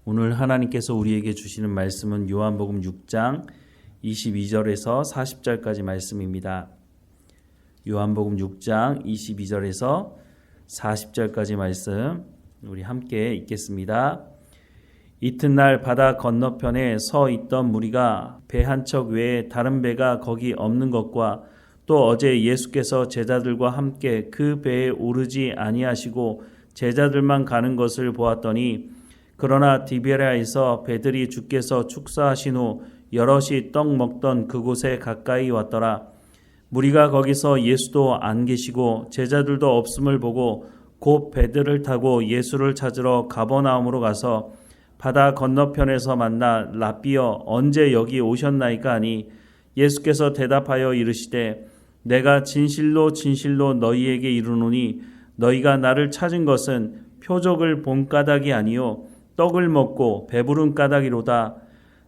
오늘 하나님께서 우리에게 주시는 말씀은 요한복음 6장 22절에서 40절까지 말씀입니다. 요한복음 6장 22절에서 40절까지 말씀 우리 함께 읽겠습니다. 이튿날 바다 건너편에 서 있던 무리가 배 한 척 외에 다른 배가 거기 없는 것과 또 어제 예수께서 제자들과 함께 그 배에 오르지 아니하시고 제자들만 가는 것을 보았더니 그러나 디베랴에서 배들이 주께서 축사하신 후 여럿이 떡 먹던 그곳에 가까이 왔더라. 무리가 거기서 예수도 안 계시고 제자들도 없음을 보고 곧 배들을 타고 예수를 찾으러 가버나움으로 가서 바다 건너편에서 만나 랍비여 언제 여기 오셨나이까 하니 예수께서 대답하여 이르시되 내가 진실로 진실로 너희에게 이르노니 너희가 나를 찾은 것은 표적을 본 까닭이 아니요 떡을 먹고 배부른 까닭이로다.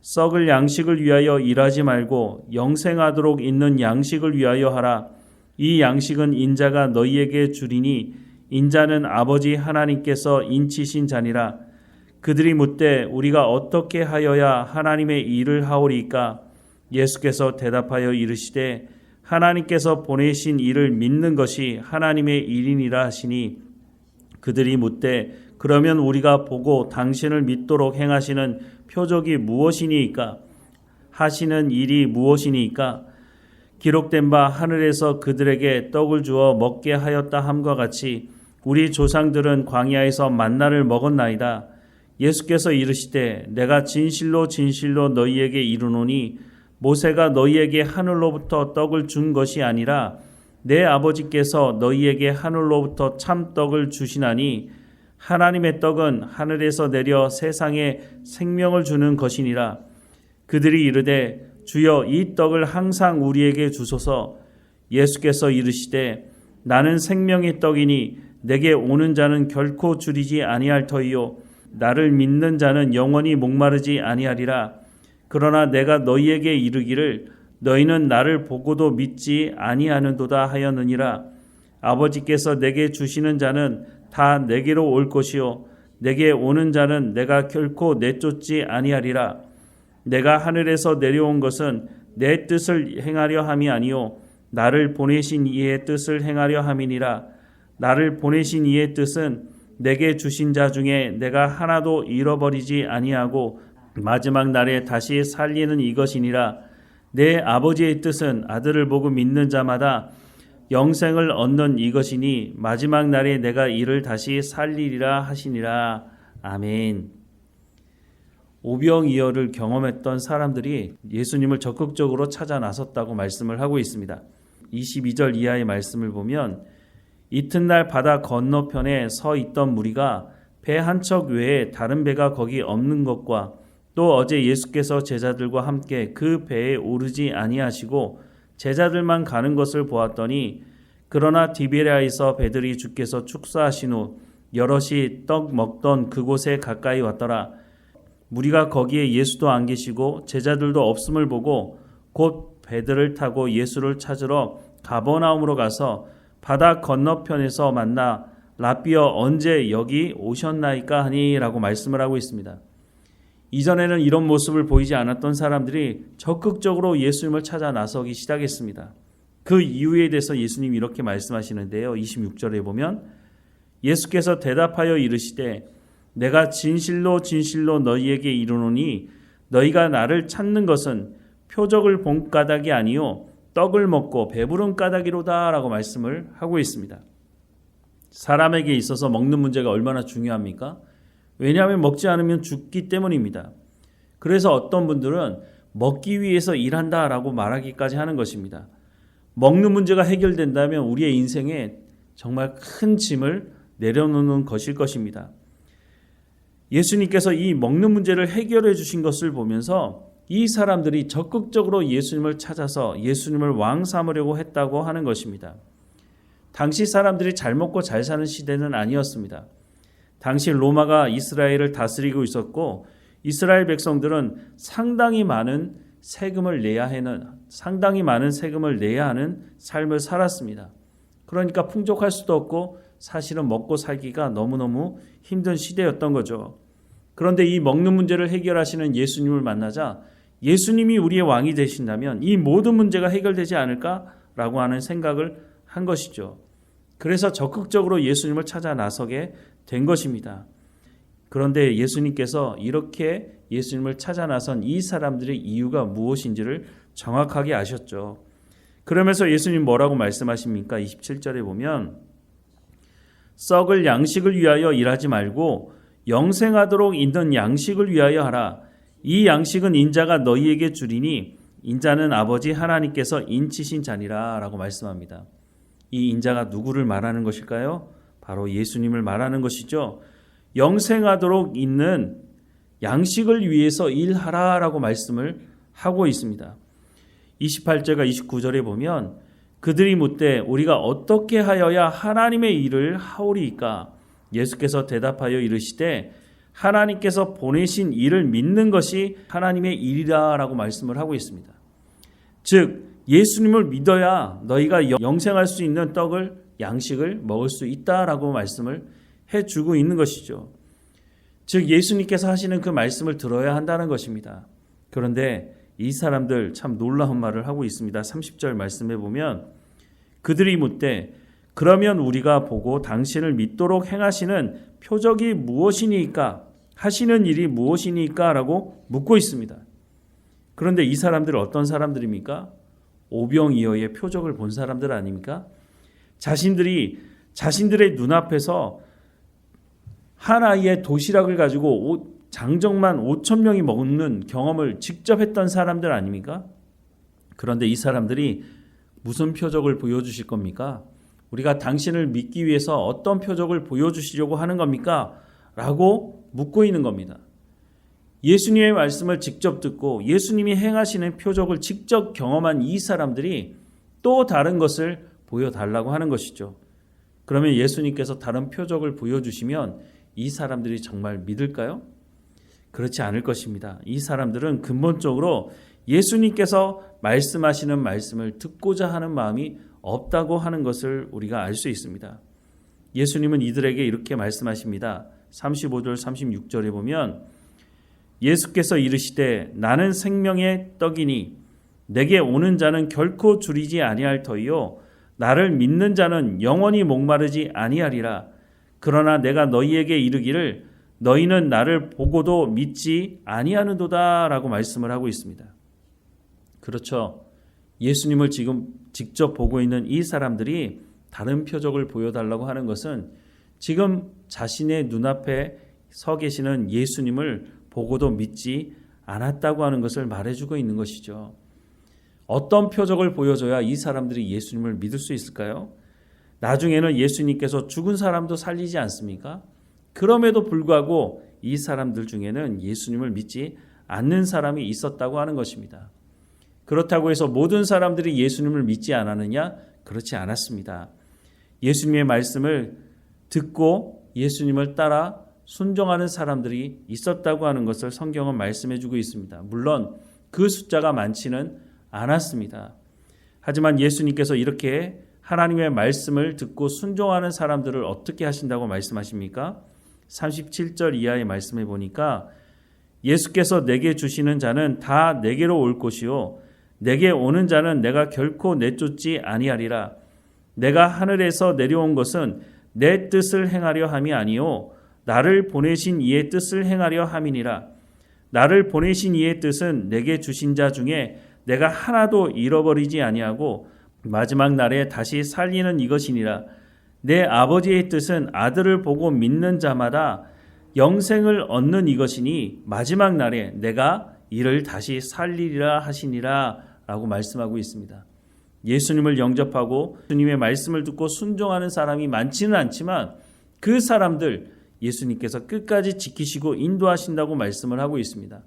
썩을 양식을 위하여 일하지 말고 영생하도록 있는 양식을 위하여 하라. 이 양식은 인자가 너희에게 주리니 인자는 아버지 하나님께서 인치신 자니라. 그들이 묻되 우리가 어떻게 하여야 하나님의 일을 하오리이까? 예수께서 대답하여 이르시되 하나님께서 보내신 이를 믿는 것이 하나님의 일이니라 하시니 그들이 묻되 그러면 우리가 보고 당신을 믿도록 행하시는 표적이 무엇이니이까? 하시는 일이 무엇이니이까? 기록된 바 하늘에서 그들에게 떡을 주어 먹게 하였다 함과 같이 우리 조상들은 광야에서 만나를 먹었나이다. 예수께서 이르시되 내가 진실로 진실로 너희에게 이르노니 모세가 너희에게 하늘로부터 떡을 준 것이 아니라 내 아버지께서 너희에게 하늘로부터 참 떡을 주시나니 하나님의 떡은 하늘에서 내려 세상에 생명을 주는 것이니라. 그들이 이르되 주여 이 떡을 항상 우리에게 주소서. 예수께서 이르시되 나는 생명의 떡이니 내게 오는 자는 결코 줄이지 아니할 터이요 나를 믿는 자는 영원히 목마르지 아니하리라. 그러나 내가 너희에게 이르기를 너희는 나를 보고도 믿지 아니하는도다 하였느니라. 아버지께서 내게 주시는 자는 다 내게로 올 것이요 내게 오는 자는 내가 결코 내쫓지 아니하리라. 내가 하늘에서 내려온 것은 내 뜻을 행하려 함이 아니요 나를 보내신 이의 뜻을 행하려 함이니라. 나를 보내신 이의 뜻은 내게 주신 자 중에 내가 하나도 잃어버리지 아니하고 마지막 날에 다시 살리는 이것이니라. 내 아버지의 뜻은 아들을 보고 믿는 자마다 영생을 얻는 이것이니 마지막 날에 내가 이를 다시 살리리라 하시니라. 아멘. 오병이어를 경험했던 사람들이 예수님을 적극적으로 찾아 나섰다고 말씀을 하고 있습니다. 22절 이하의 말씀을 보면 이튿날 바다 건너편에 서 있던 무리가 배 한 척 외에 다른 배가 거기 없는 것과 또 어제 예수께서 제자들과 함께 그 배에 오르지 아니하시고 제자들만 가는 것을 보았더니 그러나 디베랴에서 배들이 주께서 축사하신 후 여럿이 떡 먹던 그곳에 가까이 왔더라. 무리가 거기에 예수도 안 계시고 제자들도 없음을 보고 곧 배들을 타고 예수를 찾으러 가버나움으로 가서 바다 건너편에서 만나 랍비여 언제 여기 오셨나이까 하니 라고 말씀을 하고 있습니다. 이전에는 이런 모습을 보이지 않았던 사람들이 적극적으로 예수님을 찾아 나서기 시작했습니다. 그 이유에 대해서 예수님이 이렇게 말씀하시는데요. 26절에 보면 예수께서 대답하여 이르시되 내가 진실로 진실로 너희에게 이르노니 너희가 나를 찾는 것은 표적을 본 까닭이 아니요 떡을 먹고 배부른 까닭이로다 라고 말씀을 하고 있습니다. 사람에게 있어서 먹는 문제가 얼마나 중요합니까? 왜냐하면 먹지 않으면 죽기 때문입니다. 그래서 어떤 분들은 먹기 위해서 일한다라고 말하기까지 하는 것입니다. 먹는 문제가 해결된다면 우리의 인생에 정말 큰 짐을 내려놓는 것일 것입니다. 예수님께서 이 먹는 문제를 해결해 주신 것을 보면서 이 사람들이 적극적으로 예수님을 찾아서 예수님을 왕 삼으려고 했다고 하는 것입니다. 당시 사람들이 잘 먹고 잘 사는 시대는 아니었습니다. 당시 로마가 이스라엘을 다스리고 있었고 이스라엘 백성들은 상당히 많은 세금을 내야 하는 삶을 살았습니다. 그러니까 풍족할 수도 없고 사실은 먹고 살기가 너무너무 힘든 시대였던 거죠. 그런데 이 먹는 문제를 해결하시는 예수님을 만나자 예수님이 우리의 왕이 되신다면 이 모든 문제가 해결되지 않을까라고 하는 생각을 한 것이죠. 그래서 적극적으로 예수님을 찾아 나서게 된 것입니다. 그런데 예수님께서 이렇게 예수님을 찾아 나선 이 사람들의 이유가 무엇인지를 정확하게 아셨죠. 그러면서 예수님 뭐라고 말씀하십니까? 27절에 보면 썩을 양식을 위하여 일하지 말고 영생하도록 있는 양식을 위하여 하라. 이 양식은 인자가 너희에게 주리니 인자는 아버지 하나님께서 인치신 자니라 라고 말씀합니다. 이 인자가 누구를 말하는 것일까요? 바로 예수님을 말하는 것이죠. 영생하도록 있는 양식을 위해서 일하라 라고 말씀을 하고 있습니다. 28절과 29절에 보면 그들이 묻되 우리가 어떻게 하여야 하나님의 일을 하오리이까? 예수께서 대답하여 이르시되 하나님께서 보내신 일을 믿는 것이 하나님의 일이라 라고 말씀을 하고 있습니다. 즉 예수님을 믿어야 너희가 영생할 수 있는 떡을 양식을 먹을 수 있다라고 말씀을 해주고 있는 것이죠. 즉 예수님께서 하시는 그 말씀을 들어야 한다는 것입니다. 그런데 이 사람들 참 놀라운 말을 하고 있습니다. 30절 말씀해 보면 그들이 묻되 그러면 우리가 보고 당신을 믿도록 행하시는 표적이 무엇이니까 하시는 일이 무엇이니까 라고 묻고 있습니다. 그런데 이 사람들은 어떤 사람들입니까? 오병이어의 표적을 본 사람들 아닙니까? 자신들의 눈앞에서 한 아이의 도시락을 가지고 장정만 5,000명이 먹는 경험을 직접 했던 사람들 아닙니까? 그런데 이 사람들이 무슨 표적을 보여주실 겁니까? 우리가 당신을 믿기 위해서 어떤 표적을 보여주시려고 하는 겁니까? 라고 묻고 있는 겁니다. 예수님의 말씀을 직접 듣고 예수님이 행하시는 표적을 직접 경험한 이 사람들이 또 다른 것을 보여달라고 하는 것이죠. 그러면 예수님께서 다른 표적을 보여주시면 이 사람들이 정말 믿을까요? 그렇지 않을 것입니다. 이 사람들은 근본적으로 예수님께서 말씀하시는 말씀을 듣고자 하는 마음이 없다고 하는 것을 우리가 알 수 있습니다. 예수님은 이들에게 이렇게 말씀하십니다. 35절 36절에 보면 예수께서 이르시되 나는 생명의 떡이니 내게 오는 자는 결코 줄이지 아니할 터이요 나를 믿는 자는 영원히 목마르지 아니하리라. 그러나 내가 너희에게 이르기를 너희는 나를 보고도 믿지 아니하는도다 라고 말씀을 하고 있습니다. 그렇죠. 예수님을 지금 직접 보고 있는 이 사람들이 다른 표적을 보여달라고 하는 것은 지금 자신의 눈앞에 서 계시는 예수님을 보고도 믿지 않았다고 하는 것을 말해주고 있는 것이죠. 어떤 표적을 보여줘야 이 사람들이 예수님을 믿을 수 있을까요? 나중에는 예수님께서 죽은 사람도 살리지 않습니까? 그럼에도 불구하고 이 사람들 중에는 예수님을 믿지 않는 사람이 있었다고 하는 것입니다. 그렇다고 해서 모든 사람들이 예수님을 믿지 않았느냐? 그렇지 않았습니다. 예수님의 말씀을 듣고 예수님을 따라 순종하는 사람들이 있었다고 하는 것을 성경은 말씀해 주고 있습니다. 물론 그 숫자가 많지는 않았습니다. 하지만 예수님께서 이렇게 하나님의 말씀을 듣고 순종하는 사람들을 어떻게 하신다고 말씀하십니까? 37절 이하의 말씀해 보니까 예수께서 내게 주시는 자는 다 내게로 올 것이요 내게 오는 자는 내가 결코 내쫓지 아니하리라. 내가 하늘에서 내려온 것은 내 뜻을 행하려 함이 아니요 나를 보내신 이의 뜻을 행하려 함이니라. 나를 보내신 이의 뜻은 내게 주신 자 중에 내가 하나도 잃어버리지 아니하고 마지막 날에 다시 살리는 이것이니라. 내 아버지의 뜻은 아들을 보고 믿는 자마다 영생을 얻는 이것이니 마지막 날에 내가 이를 다시 살리리라 하시니라 라고 말씀하고 있습니다. 예수님을 영접하고 주님의 말씀을 듣고 순종하는 사람이 많지는 않지만 그 사람들 예수님께서 끝까지 지키시고 인도하신다고 말씀을 하고 있습니다.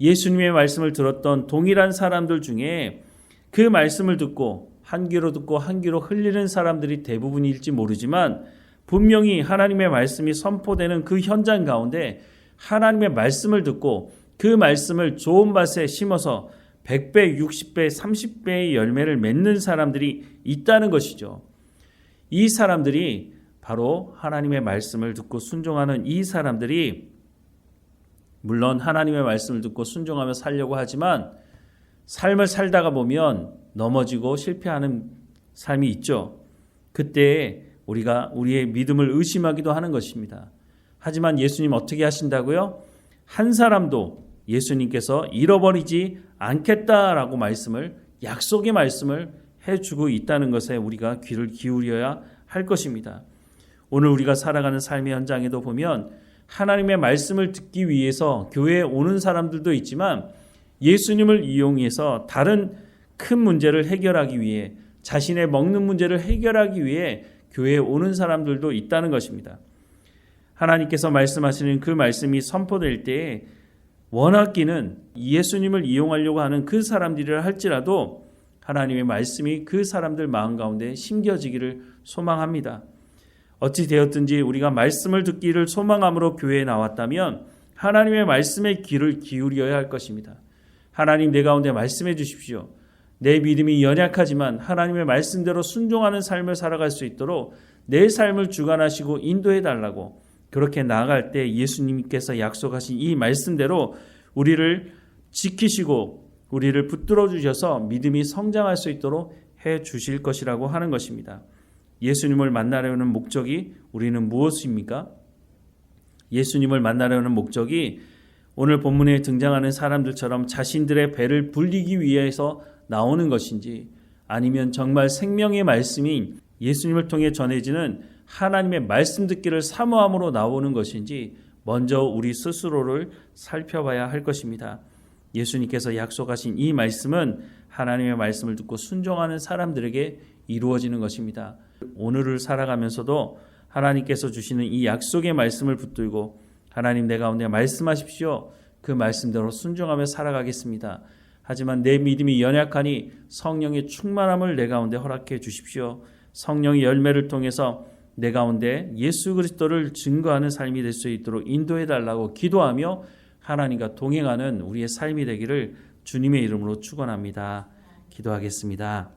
예수님의 말씀을 들었던 동일한 사람들 중에 그 말씀을 듣고 한 귀로 듣고 한 귀로 흘리는 사람들이 대부분일지 모르지만 분명히 하나님의 말씀이 선포되는 그 현장 가운데 하나님의 말씀을 듣고 그 말씀을 좋은 밭에 심어서 100배, 60배, 30배의 열매를 맺는 사람들이 있다는 것이죠. 이 사람들이 바로 하나님의 말씀을 듣고 순종하는 이 사람들이 물론 하나님의 말씀을 듣고 순종하며 살려고 하지만 삶을 살다가 보면 넘어지고 실패하는 삶이 있죠. 그때 우리가 우리의 믿음을 의심하기도 하는 것입니다. 하지만 예수님 어떻게 하신다고요? 한 사람도 예수님께서 잃어버리지 않겠다라고 약속의 말씀을 해주고 있다는 것에 우리가 귀를 기울여야 할 것입니다. 오늘 우리가 살아가는 삶의 현장에도 보면 하나님의 말씀을 듣기 위해서 교회에 오는 사람들도 있지만 예수님을 이용해서 다른 큰 문제를 해결하기 위해 자신의 먹는 문제를 해결하기 위해 교회에 오는 사람들도 있다는 것입니다. 하나님께서 말씀하시는 그 말씀이 선포될 때에 원하기는 예수님을 이용하려고 하는 그 사람들이라 할지라도 하나님의 말씀이 그 사람들 마음 가운데 심겨지기를 소망합니다. 어찌 되었든지 우리가 말씀을 듣기를 소망함으로 교회에 나왔다면 하나님의 말씀에 귀를 기울여야 할 것입니다. 하나님 내 가운데 말씀해 주십시오. 내 믿음이 연약하지만 하나님의 말씀대로 순종하는 삶을 살아갈 수 있도록 내 삶을 주관하시고 인도해 달라고 그렇게 나아갈 때 예수님께서 약속하신 이 말씀대로 우리를 지키시고 우리를 붙들어 주셔서 믿음이 성장할 수 있도록 해 주실 것이라고 하는 것입니다. 예수님을 만나려는 목적이 우리는 무엇입니까? 예수님을 만나려는 목적이 오늘 본문에 등장하는 사람들처럼 자신들의 배를 불리기 위해서 나오는 것인지 아니면 정말 생명의 말씀인 예수님을 통해 전해지는 하나님의 말씀 듣기를 사모함으로 나오는 것인지 먼저 우리 스스로를 살펴봐야 할 것입니다. 예수님께서 약속하신 이 말씀은 하나님의 말씀을 듣고 순종하는 사람들에게 이루어지는 것입니다. 오늘을 살아가면서도 하나님께서 주시는 이 약속의 말씀을 붙들고 하나님 내 가운데 말씀하십시오. 그 말씀대로 순종하며 살아가겠습니다. 하지만 내 믿음이 연약하니 성령의 충만함을 내 가운데 허락해 주십시오. 성령의 열매를 통해서 내 가운데 예수 그리스도를 증거하는 삶이 될 수 있도록 인도해 달라고 기도하며 하나님과 동행하는 우리의 삶이 되기를 주님의 이름으로 축원합니다. 기도하겠습니다.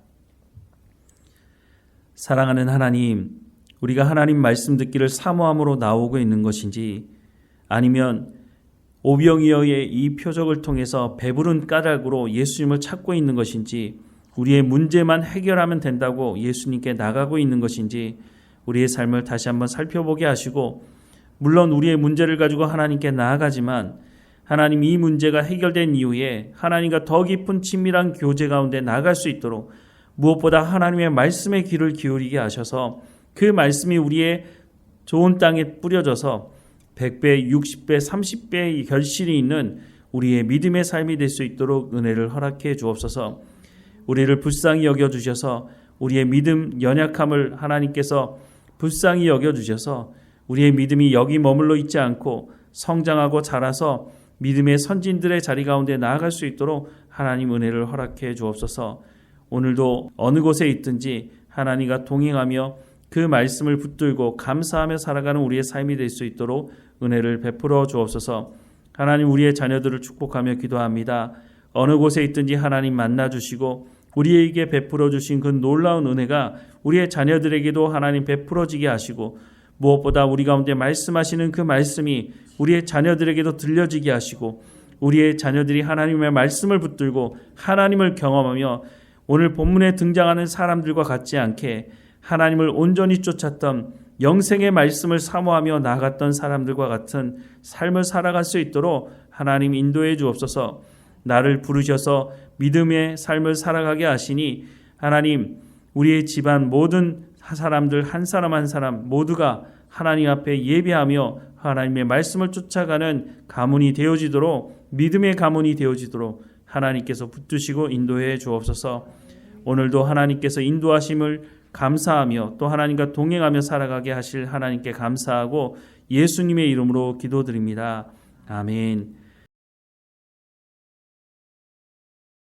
사랑하는 하나님, 우리가 하나님 말씀 듣기를 사모함으로 나오고 있는 것인지 아니면 오병이어의 이 표적을 통해서 배부른 까닭으로 예수님을 찾고 있는 것인지 우리의 문제만 해결하면 된다고 예수님께 나가고 있는 것인지 우리의 삶을 다시 한번 살펴보게 하시고 물론 우리의 문제를 가지고 하나님께 나아가지만 하나님 이 문제가 해결된 이후에 하나님과 더 깊은 친밀한 교제 가운데 나아갈 수 있도록 무엇보다 하나님의 말씀에 귀를 기울이게 하셔서 그 말씀이 우리의 좋은 땅에 뿌려져서 100배, 60배, 30배의 결실이 있는 우리의 믿음의 삶이 될 수 있도록 은혜를 허락해 주옵소서. 우리를 불쌍히 여겨주셔서 우리의 믿음 연약함을 하나님께서 불쌍히 여겨주셔서 우리의 믿음이 여기 머물러 있지 않고 성장하고 자라서 믿음의 선진들의 자리 가운데 나아갈 수 있도록 하나님 은혜를 허락해 주옵소서. 오늘도 어느 곳에 있든지 하나님과 동행하며 그 말씀을 붙들고 감사하며 살아가는 우리의 삶이 될 수 있도록 은혜를 베풀어 주옵소서. 하나님 우리의 자녀들을 축복하며 기도합니다. 어느 곳에 있든지 하나님 만나주시고 우리에게 베풀어 주신 그 놀라운 은혜가 우리의 자녀들에게도 하나님 베풀어지게 하시고 무엇보다 우리 가운데 말씀하시는 그 말씀이 우리의 자녀들에게도 들려지게 하시고 우리의 자녀들이 하나님의 말씀을 붙들고 하나님을 경험하며 오늘 본문에 등장하는 사람들과 같지 않게 하나님을 온전히 쫓았던 영생의 말씀을 사모하며 나아갔던 사람들과 같은 삶을 살아갈 수 있도록 하나님 인도해 주옵소서. 나를 부르셔서 믿음의 삶을 살아가게 하시니 하나님 우리의 집안 모든 사람들 한 사람 한 사람 모두가 하나님 앞에 예배하며 하나님의 말씀을 쫓아가는 가문이 되어지도록 믿음의 가문이 되어지도록 하나님께서 붙드시고 인도해 주옵소서. 오늘도 하나님께서 인도하심을 감사하며 또 하나님과 동행하며 살아가게 하실 하나님께 감사하고 예수님의 이름으로 기도드립니다. 아멘.